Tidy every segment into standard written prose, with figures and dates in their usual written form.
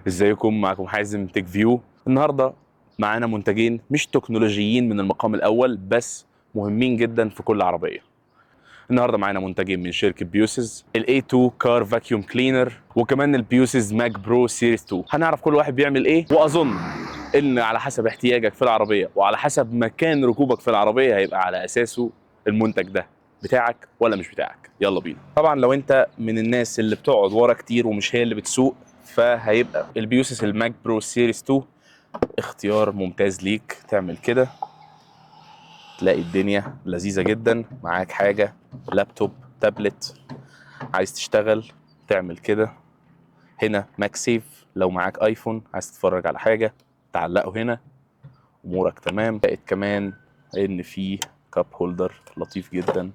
ازيكم؟ معكم حازم تك فيو. النهارده معانا منتجين مش تكنولوجيين من المقام الاول، بس مهمين جدا في كل عربيه. النهارده معانا منتجين من شركه بيوسز، الاي 2 كار فاكيوم كلينر، وكمان البيوسز ماك برو سيريز 2. هنعرف كل واحد بيعمل ايه، واظن ان على حسب احتياجك في العربيه وعلى حسب مكان ركوبك في العربيه هيبقى على اساسه المنتج ده بتاعك ولا مش بتاعك. يلا بينا. طبعا لو انت من الناس اللي بتقعد ورا كتير ومش هي اللي بتسوق، فهيبقى البيوسس الماك برو سيريز 2 اختيار ممتاز ليك. تعمل كده تلاقي الدنيا لذيذة جدا معاك. حاجة لابتوب، تابلت، عايز تشتغل تعمل كده. هنا ماك سيف لو معاك ايفون عايز تتفرج على حاجة تعلقه هنا، امورك تمام. لقيت كمان ان في كاب هولدر لطيف جدا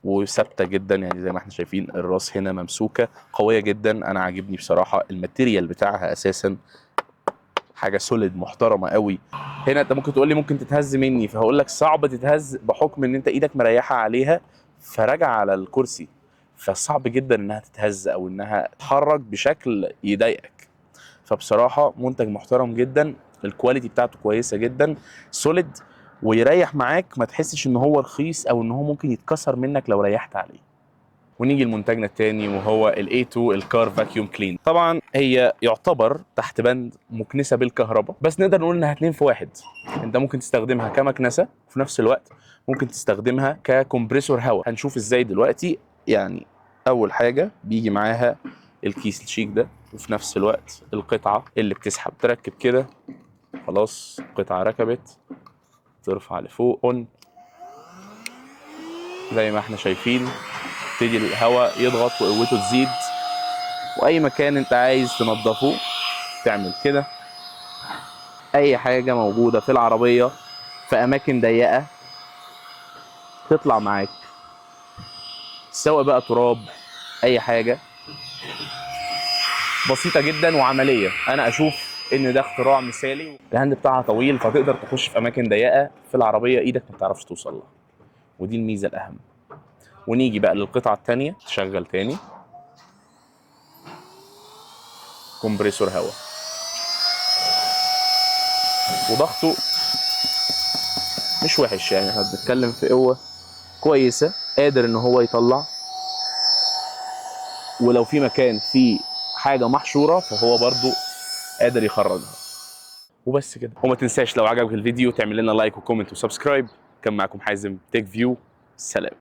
وثابته جدا، يعني زي ما احنا شايفين الراس هنا ممسوكه قويه جدا. انا عاجبني بصراحه الماتيريال بتاعها، اساسا حاجه سوليد محترمه قوي. هنا انت ممكن تقول لي ممكن تتهز مني، فهقول لك صعب تتهز بحكم ان انت ايدك مريحه عليها فراجع على الكرسي، فصعب جدا انها تتهز او انها تتحرك بشكل يضايقك. فبصراحه منتج محترم جدا، الكواليتي بتاعته كويسه جدا، سوليد ويريح معاك، ما تحسش ان هو رخيص او ان هو ممكن يتكسر منك لو ريحت عليه. ونيجي لمنتجنا الثاني وهو الاي 2 الكار فاكيوم كلين. طبعا هي يعتبر تحت بند مكنسه بالكهرباء، بس نقدر نقول انها اتنين في واحد. انت ممكن تستخدمها كمكنسه وفي نفس الوقت ممكن تستخدمها ككمبريسور هواء. هنشوف ازاي دلوقتي. يعني اول حاجه بيجي معاها الكيس الشيك ده، وفي نفس الوقت القطعه اللي بتسحب. تركب كده، خلاص القطعه ركبت، ترفع لفوق اون زي ما احنا شايفين، يبتدي الهواء يضغط وقوته تزيد. واي مكان انت عايز تنظفه تعمل كده. اي حاجه موجوده في العربيه في اماكن ضيقه تطلع معاك، سواء بقى تراب، اي حاجه. بسيطه جدا وعمليه. انا اشوف ان ده اختراع مثالي. الهاند بتاعها طويل فتقدر تخش في اماكن ضيقه في العربيه ايدك ما بتعرفش توصل لها، ودي الميزه الاهم. ونيجي بقى للقطعه الثانيه. تشغل تاني كومبريسور هواء، وضغطه مش وحش، يعني احنا بنتكلم في قوه كويسه، قادر ان هو يطلع. ولو في مكان فيه حاجه محشوره فهو برضو قادر يخرجها. وبس كده. وما تنساش لو عجبك الفيديو تعمل لنا لايك وكومنت وسبسكرايب. كان معكم حازم تيك فيو. سلام.